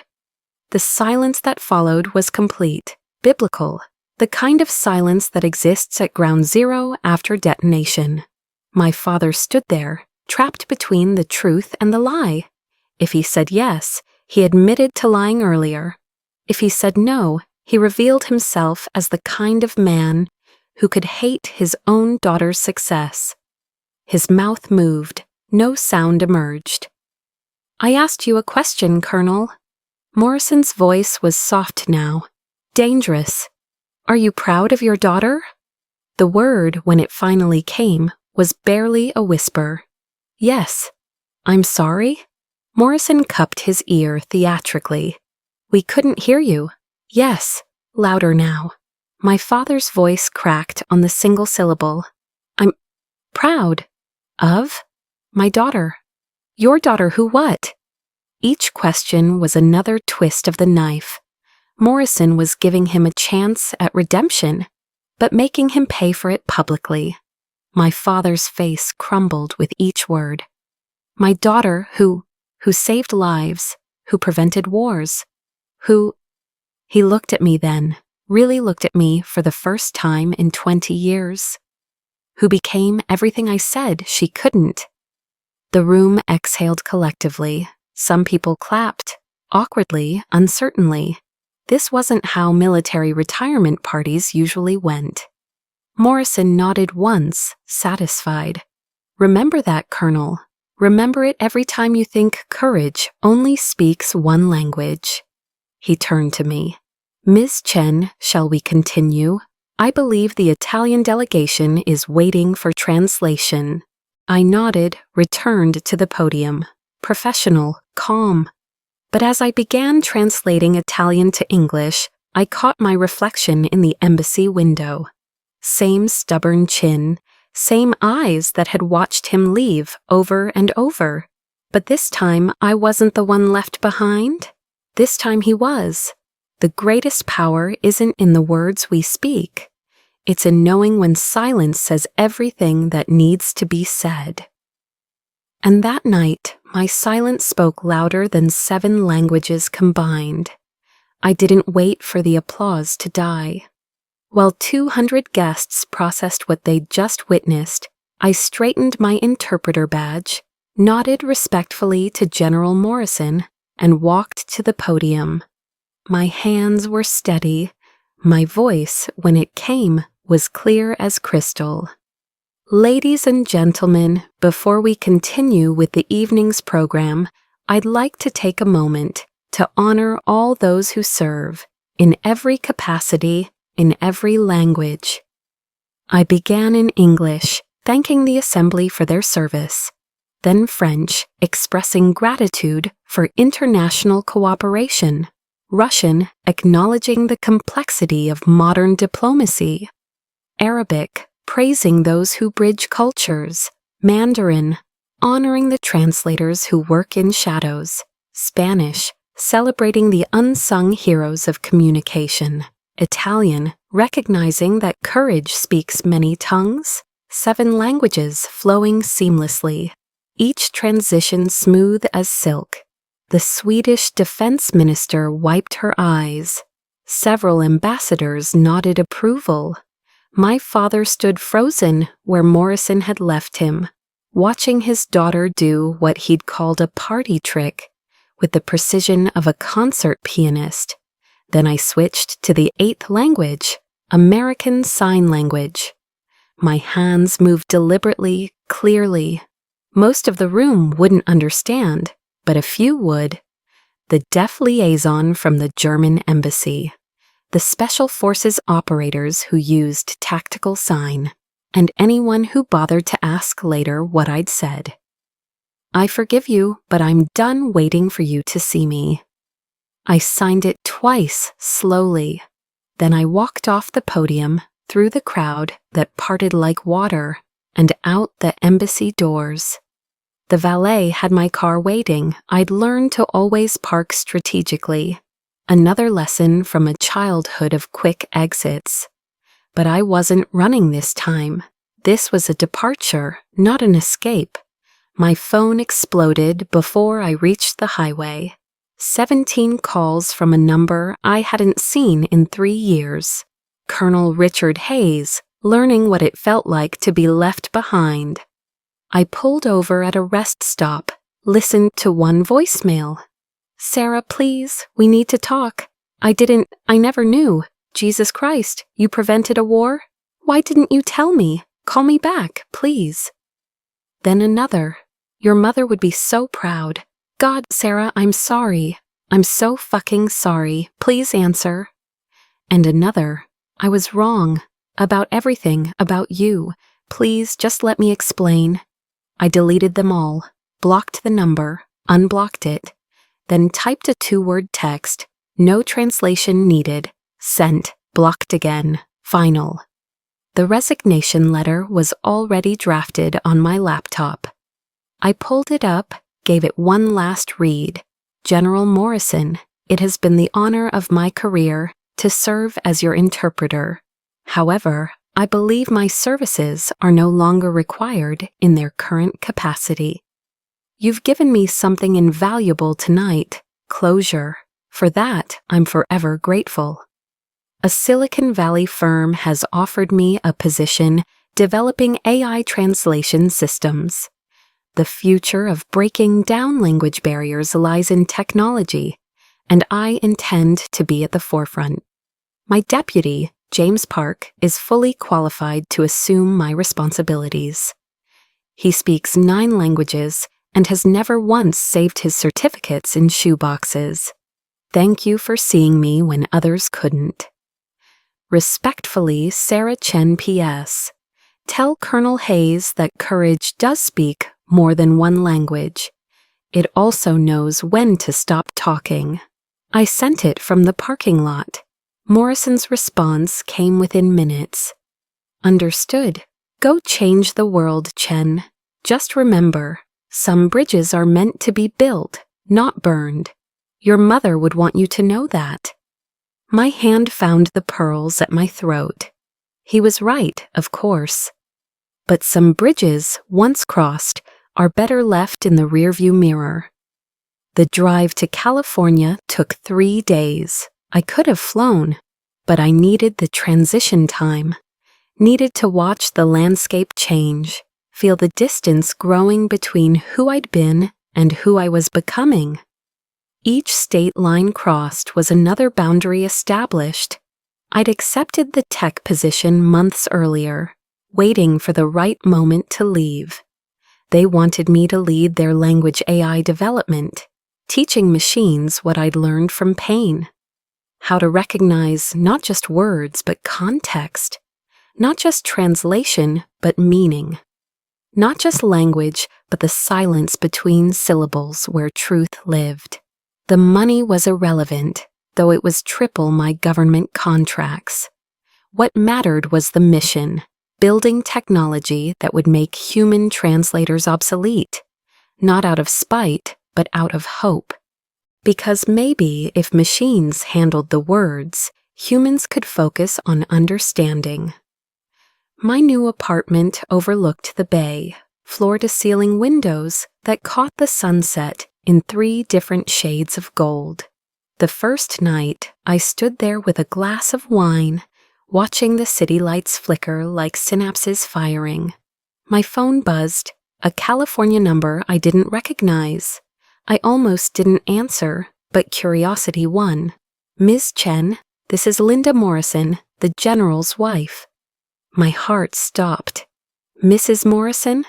The silence that followed was complete, biblical, the kind of silence that exists at ground zero after detonation. My father stood there, trapped between the truth and the lie. If he said yes, he admitted to lying earlier. If he said no, he revealed himself as the kind of man who could hate his own daughter's success. His mouth moved, no sound emerged. I asked you a question, Colonel. Morrison's voice was soft now, dangerous. Are you proud of your daughter? The word, when it finally came, was barely a whisper. Yes. I'm sorry? Morrison cupped his ear theatrically. We couldn't hear you. Yes, louder now. My father's voice cracked on the single syllable. I'm proud. Of? My daughter. Your daughter who what? Each question was another twist of the knife. Morrison was giving him a chance at redemption, but making him pay for it publicly. My father's face crumbled with each word. My daughter who saved lives, who prevented wars, who... He looked at me then, really looked at me for the first time in 20 years. Who became everything I said she couldn't. The room exhaled collectively. Some people clapped, awkwardly, uncertainly. This wasn't how military retirement parties usually went. Morrison nodded once, satisfied. Remember that, Colonel. Remember it every time you think courage only speaks one language. He turned to me. Ms. Chen, shall we continue? I believe the Italian delegation is waiting for translation. I nodded, returned to the podium. Professional, calm. But as I began translating Italian to English, I caught my reflection in the embassy window. Same stubborn chin, same eyes that had watched him leave over and over. But this time I wasn't the one left behind. This time he was. The greatest power isn't in the words we speak. It's in knowing when silence says everything that needs to be said. And that night, my silence spoke louder than 7 languages combined. I didn't wait for the applause to die. While 200 guests processed what they'd just witnessed, I straightened my interpreter badge, nodded respectfully to General Morrison, and walked to the podium. My hands were steady. My voice, when it came, was clear as crystal. Ladies and gentlemen, before we continue with the evening's program, I'd like to take a moment to honor all those who serve, in every capacity, in every language. I began in English, thanking the Assembly for their service, then French, expressing gratitude for international cooperation, Russian, acknowledging the complexity of modern diplomacy, Arabic, praising those who bridge cultures, Mandarin, honoring the translators who work in shadows, Spanish, celebrating the unsung heroes of communication, Italian, recognizing that courage speaks many tongues, 7 languages flowing seamlessly, each transition smooth as silk. The Swedish defense minister wiped her eyes. Several ambassadors nodded approval. My father stood frozen where Morrison had left him, watching his daughter do what he'd called a party trick, with the precision of a concert pianist. Then I switched to the 8th language, American Sign Language. My hands moved deliberately, clearly. Most of the room wouldn't understand, but a few would. The deaf liaison from the German embassy, the special forces operators who used tactical sign, and anyone who bothered to ask later what I'd said. I forgive you, but I'm done waiting for you to see me. I signed it twice, slowly. Then I walked off the podium, through the crowd that parted like water, and out the embassy doors. The valet had my car waiting. I'd learned to always park strategically. Another lesson from a childhood of quick exits. But I wasn't running this time. This was a departure, not an escape. My phone exploded before I reached the highway. 17 calls from a number I hadn't seen in 3 years. Colonel Richard Hayes, learning what it felt like to be left behind. I pulled over at a rest stop, listened to one voicemail. Sarah, please, we need to talk. I never knew. Jesus Christ, you prevented a war? Why didn't you tell me? Call me back, please. Then another. Your mother would be so proud. God, Sarah, I'm sorry. I'm so fucking sorry. Please answer. And another. I was wrong. About everything, about you. Please just let me explain. I deleted them all, blocked the number, unblocked it, then typed a 2-word text, no translation needed, sent, blocked again, final. The resignation letter was already drafted on my laptop. I pulled it up, gave it one last read. General Morrison, it has been the honor of my career to serve as your interpreter. However, I believe my services are no longer required in their current capacity. You've given me something invaluable tonight, closure. For that, I'm forever grateful. A Silicon Valley firm has offered me a position developing AI translation systems. The future of breaking down language barriers lies in technology, and I intend to be at the forefront. My deputy, James Park, is fully qualified to assume my responsibilities. He speaks 9 languages and has never once saved his certificates in shoeboxes. Thank you for seeing me when others couldn't. Respectfully, Sarah Chen P.S. Tell Colonel Hayes that courage does speak more than one language. It also knows when to stop talking. I sent it from the parking lot. Morrison's response came within minutes. Understood. Go change the world, Chen. Just remember, some bridges are meant to be built, not burned. Your mother would want you to know that. My hand found the pearls at my throat. He was right, of course. But some bridges, once crossed, are better left in the rearview mirror. The drive to California took 3 days. I could have flown, but I needed the transition time, needed to watch the landscape change, feel the distance growing between who I'd been and who I was becoming. Each state line crossed was another boundary established. I'd accepted the tech position months earlier, waiting for the right moment to leave. They wanted me to lead their language AI development, teaching machines what I'd learned from pain. How to recognize not just words but context, not just translation but meaning, not just language but the silence between syllables where truth lived. The money was irrelevant, though it was triple my government contracts. What mattered was the mission, building technology that would make human translators obsolete, not out of spite, but out of hope. Because maybe if machines handled the words, humans could focus on understanding. My new apartment overlooked the bay, floor-to-ceiling windows that caught the sunset in 3 different shades of gold. The first night, I stood there with a glass of wine, watching the city lights flicker like synapses firing. My phone buzzed, a California number I didn't recognize. I almost didn't answer, but curiosity won. Ms. Chen, this is Linda Morrison, the General's wife. My heart stopped. Mrs. Morrison?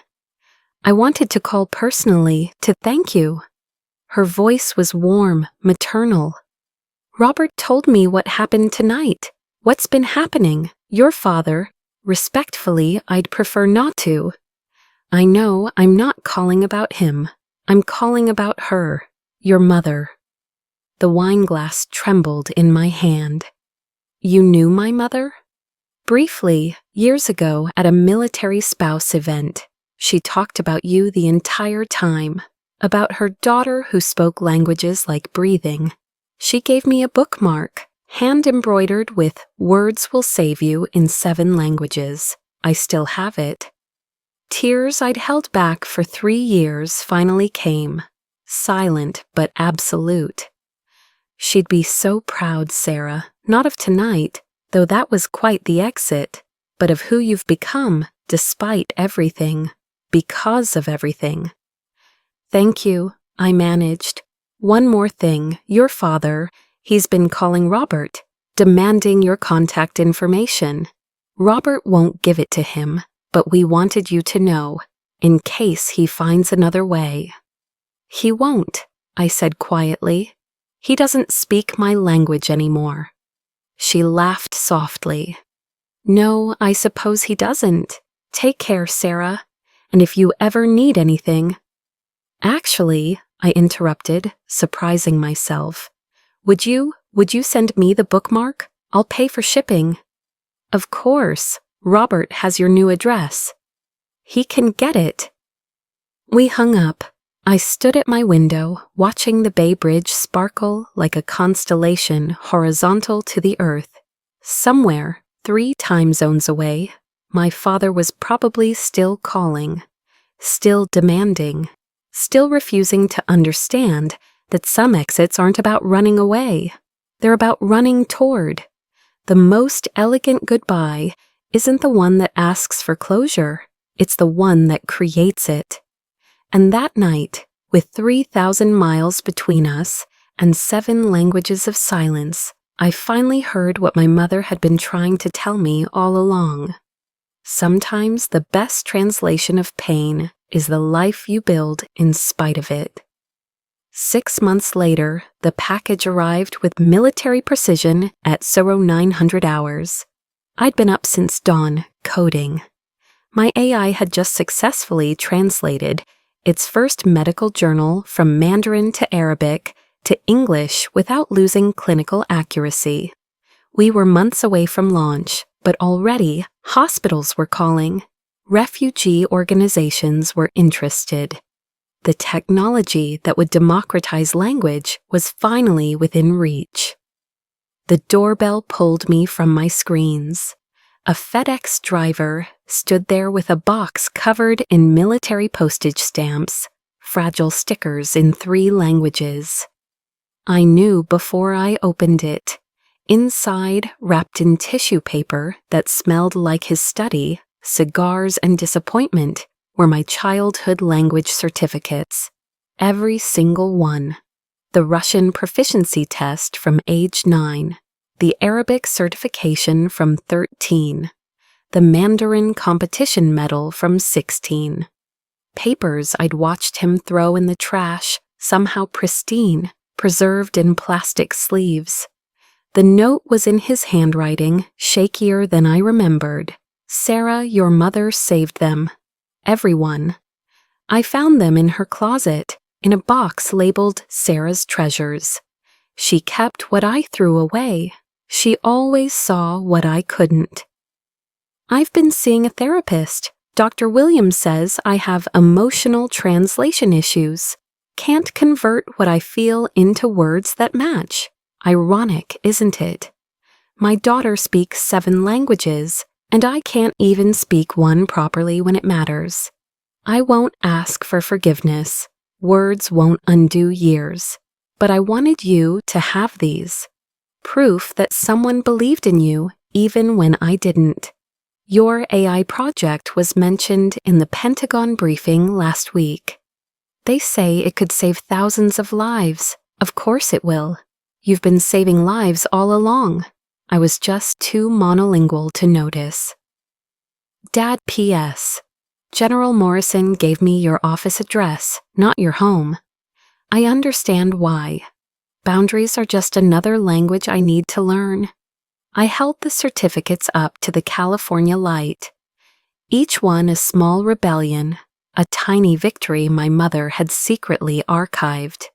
I wanted to call personally to thank you. Her voice was warm, maternal. Robert told me what happened tonight. What's been happening? Your father. Respectfully, I'd prefer not to. I know I'm not calling about him. I'm calling about her, your mother. The wine glass trembled in my hand. You knew my mother? Briefly, years ago at a military spouse event. She talked about you the entire time, about her daughter who spoke languages like breathing. She gave me a bookmark, hand-embroidered with "Words will save you" in 7 languages. I still have it. Tears I'd held back for 3 years finally came, silent but absolute. She'd be so proud, Sarah, not of tonight, though that was quite the exit, but of who you've become, despite everything, because of everything. Thank you, I managed. One more thing, your father, he's been calling Robert, demanding your contact information. Robert won't give it to him, but we wanted you to know, in case he finds another way. He won't, I said quietly. He doesn't speak my language anymore. She laughed softly. No, I suppose he doesn't. Take care, Sarah, and if you ever need anything. Actually, I interrupted, surprising myself. Would you send me the bookmark? I'll pay for shipping. Of course, Robert has your new address. He can get it. We hung up. I stood at my window, watching the Bay Bridge sparkle like a constellation horizontal to the earth. Somewhere, 3 time zones away, my father was probably still calling, still demanding, still refusing to understand that some exits aren't about running away. They're about running toward. The most elegant goodbye isn't the one that asks for closure. It's the one that creates it. And that night, with 3,000 miles between us and 7 languages of silence, I finally heard what my mother had been trying to tell me all along. Sometimes the best translation of pain is the life you build in spite of it. 6 months later, the package arrived with military precision at 0900 hours. I'd been up since dawn, coding. My AI had just successfully translated its first medical journal from Mandarin to Arabic to English without losing clinical accuracy. We were months away from launch, but already hospitals were calling. Refugee organizations were interested. The technology that would democratize language was finally within reach. The doorbell pulled me from my screens. A FedEx driver stood there with a box covered in military postage stamps, fragile stickers in 3 languages. I knew before I opened it. Inside, wrapped in tissue paper that smelled like his study, cigars and disappointment, were my childhood language certificates. Every single one. The Russian proficiency test from age 9, the Arabic certification from 13, the Mandarin competition medal from 16. Papers I'd watched him throw in the trash, somehow pristine, preserved in plastic sleeves. The note was in his handwriting, shakier than I remembered. "Sarah, your mother saved them. Everyone." I found them in her closet, in a box labeled Sarah's Treasures. She kept what I threw away. She always saw what I couldn't. "I've been seeing a therapist. Dr. Williams says I have emotional translation issues. Can't convert what I feel into words that match. Ironic, isn't it? My daughter speaks 7 languages, and I can't even speak one properly when it matters. I won't ask for forgiveness. Words won't undo years. But I wanted you to have these. Proof that someone believed in you even when I didn't. Your AI project was mentioned in the Pentagon briefing last week. They say it could save thousands of lives. Of course it will. You've been saving lives all along. I was just too monolingual to notice. Dad, P.S. General Morrison gave me your office address, not your home. I understand why. Boundaries are just another language I need to learn. I held the certificates up to the California light. Each one a small rebellion, a tiny victory my mother had secretly archived.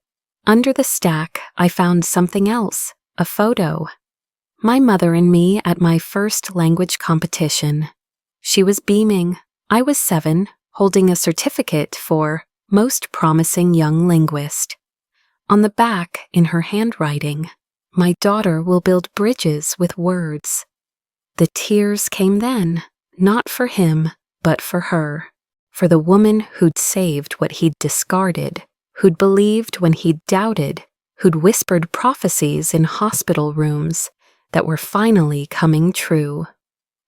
Under the stack, I found something else, a photo. My mother and me at my first language competition. She was beaming. I was 7, holding a certificate for Most Promising Young Linguist. On the back, in her handwriting, my daughter will build bridges with words. The tears came then, not for him, but for her. For the woman who'd saved what he'd discarded, who'd believed when he'd doubted, who'd whispered prophecies in hospital rooms that were finally coming true.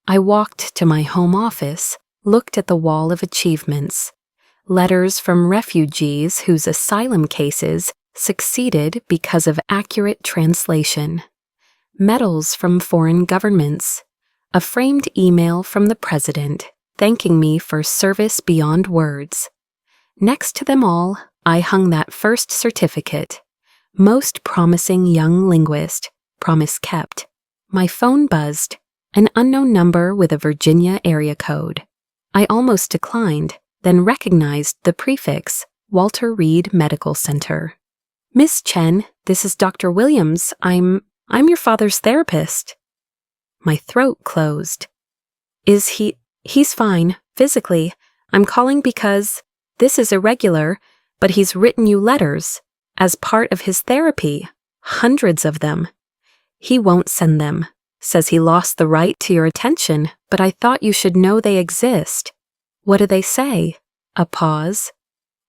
I walked to my home office, looked at the wall of achievements. Letters from refugees whose asylum cases succeeded because of accurate translation. Medals from foreign governments. A framed email from the president thanking me for service beyond words. Next to them all, I hung that first certificate. Most Promising Young Linguist. Promise kept. My phone buzzed. An unknown number with a Virginia area code. I almost declined, then recognized the prefix, Walter Reed Medical Center. "Miss Chen, this is Dr. Williams. I'm your father's therapist." My throat closed. He's fine, physically. I'm calling because this is irregular, but he's written you letters as part of his therapy, hundreds of them. He won't send them. Says he lost the right to your attention, but I thought you should know they exist. What do they say? A pause.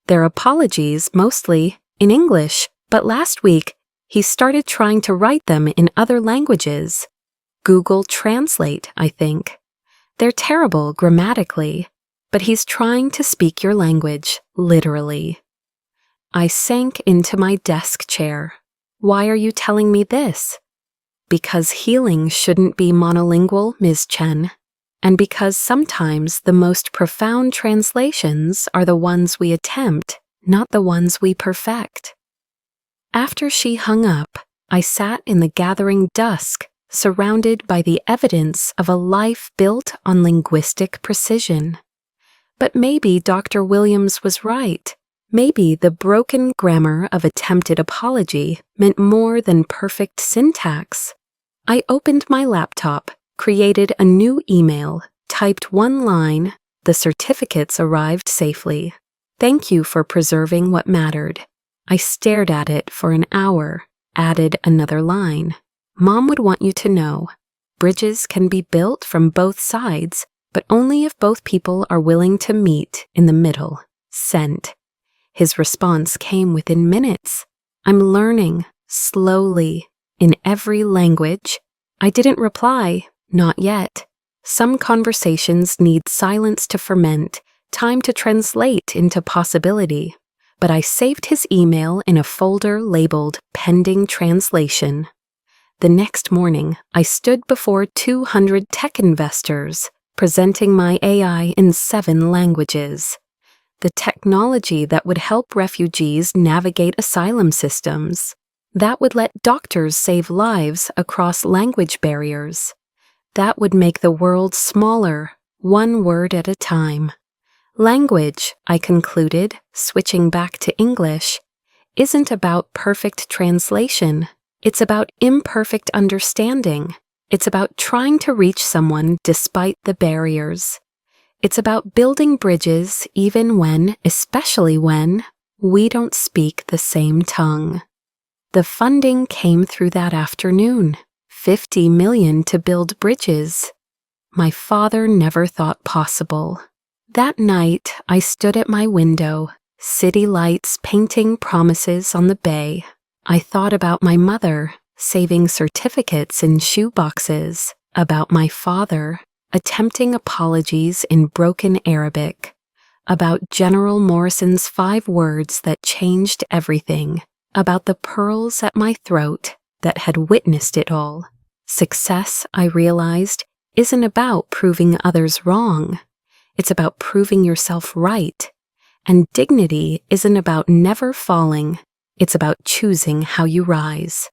They're apologies, mostly, in English, but last week, he started trying to write them in other languages. Google Translate, I think. They're terrible grammatically, but he's trying to speak your language, literally. I sank into my desk chair. Why are you telling me this? Because healing shouldn't be monolingual, Ms. Chen, and because sometimes the most profound translations are the ones we attempt, not the ones we perfect. After she hung up, I sat in the gathering dusk, surrounded by the evidence of a life built on linguistic precision. But maybe Dr. Williams was right. Maybe the broken grammar of attempted apology meant more than perfect syntax. I opened my laptop, created a new email, typed one line, "The certificates arrived safely. Thank you for preserving what mattered." I stared at it for an hour, added another line. "Mom would want you to know, bridges can be built from both sides, but only if both people are willing to meet in the middle. Sent." His response came within minutes. "I'm learning, slowly, in every language." I didn't reply, not yet. Some conversations need silence to ferment, time to translate into possibility. But I saved his email in a folder labeled Pending Translation. The next morning, I stood before 200 tech investors, presenting my AI in 7 languages. The technology that would help refugees navigate asylum systems. That would let doctors save lives across language barriers. That would make the world smaller, one word at a time. Language, I concluded, switching back to English, isn't about perfect translation. It's about imperfect understanding. It's about trying to reach someone despite the barriers. It's about building bridges even when, especially when, we don't speak the same tongue. The funding came through that afternoon, $50 million to build bridges. My father never thought possible. That night, I stood at my window, city lights painting promises on the bay. I thought about my mother, saving certificates in shoe boxes, about my father, attempting apologies in broken Arabic, about General Morrison's 5 words that changed everything, about the pearls at my throat that had witnessed it all. Success, I realized, isn't about proving others wrong. It's about proving yourself right. And dignity isn't about never falling. It's about choosing how you rise.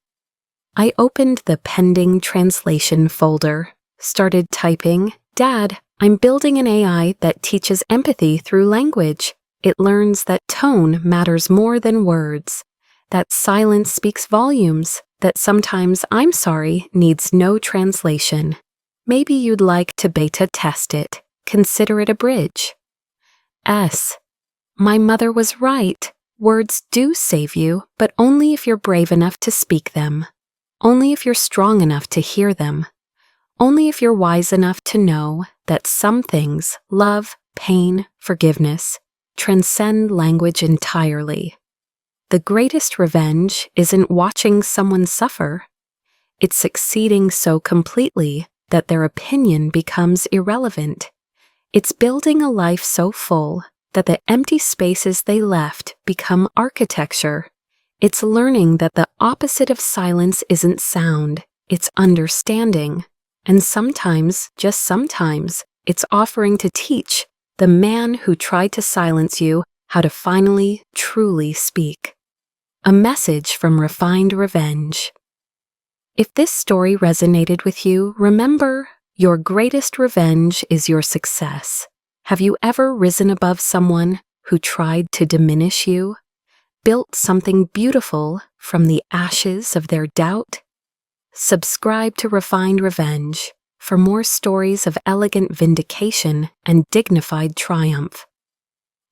I opened the Pending Translation folder, started typing, "Dad, I'm building an AI that teaches empathy through language. It learns that tone matters more than words, that silence speaks volumes, that sometimes I'm sorry needs no translation. Maybe you'd like to beta test it. Consider it a bridge." S. My mother was right. Words do save you, but only if you're brave enough to speak them. Only if you're strong enough to hear them. Only if you're wise enough to know that some things, love, pain, forgiveness, transcend language entirely. The greatest revenge isn't watching someone suffer. It's succeeding so completely that their opinion becomes irrelevant. It's building a life so full that the empty spaces they left become architecture. It's learning that the opposite of silence isn't sound, it's understanding. And sometimes, just sometimes, it's offering to teach the man who tried to silence you how to finally, truly speak. A message from Refined Revenge. If this story resonated with you, remember, your greatest revenge is your success. Have you ever risen above someone who tried to diminish you? Built something beautiful from the ashes of their doubt? Subscribe to Refined Revenge for more stories of elegant vindication and dignified triumph.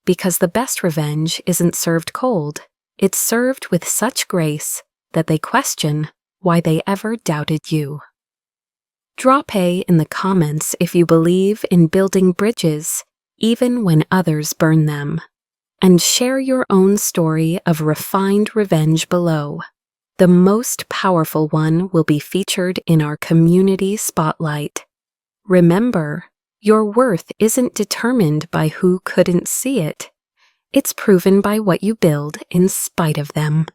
Because the best revenge isn't served cold, it's served with such grace that they question why they ever doubted you. Drop A in the comments if you believe in building bridges, even when others burn them. And share your own story of refined revenge below. The most powerful one will be featured in our community spotlight. Remember, your worth isn't determined by who couldn't see it. It's proven by what you build in spite of them.